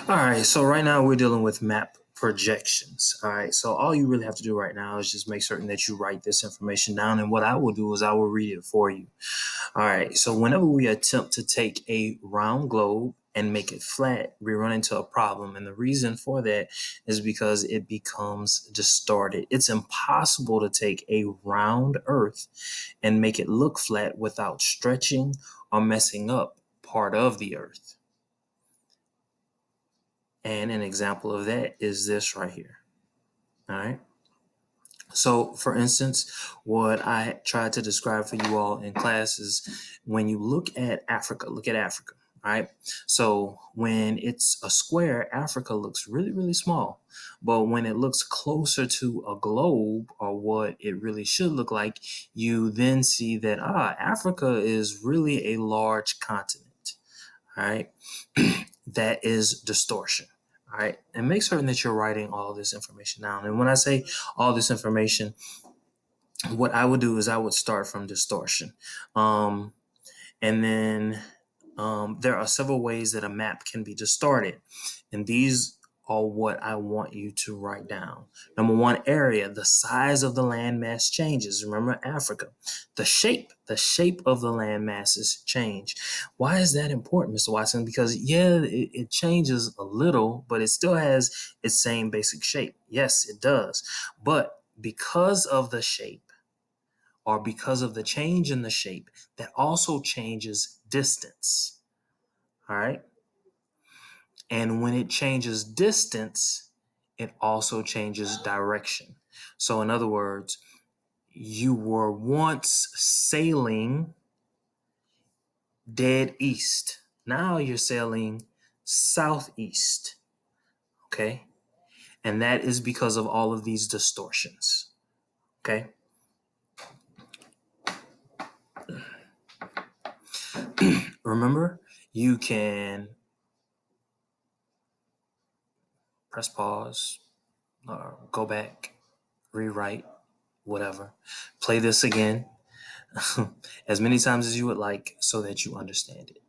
All right, so right now we're dealing with map projections. All right, so all you really have to do right now is just make certain that you write this information down. And what I will do is I will read it for you. All right, so whenever we attempt to take a round globe and make it flat, we run into a problem. And the reason for that is because it becomes distorted. It's impossible to take a round earth and make it look flat without stretching or messing up part of the earth. And an example of that is this right here. All right. So, for instance, what I tried to describe for you all in class is when you look at Africa. All right. So, when it's a square, Africa looks really, really small. But when it looks closer to a globe or what it really should look like, you then see that, Africa is really a large continent. All right. That is distortion. All right. And make certain that you're writing all this information down. And when I say all this information, what I would do is I would start from distortion. Um, and then there are several ways that a map can be distorted. And these are what I want you to write down. Number one, area. The size of the landmass changes. Remember Africa. The shape of the land masses change. Why is that important, Mr. Watson? Because, yeah, it changes a little, but it still has its same basic shape. Yes, it does. But because of the shape, or because of the change in the shape, that also changes distance. All right. And when it changes distance, it also changes direction. So, in other words, you were once sailing dead east. Now you're sailing southeast. Okay. And that is because of all of these distortions. Okay. Remember, you can press pause or go back, rewrite, whatever. Play this again as many times as you would like so that you understand it.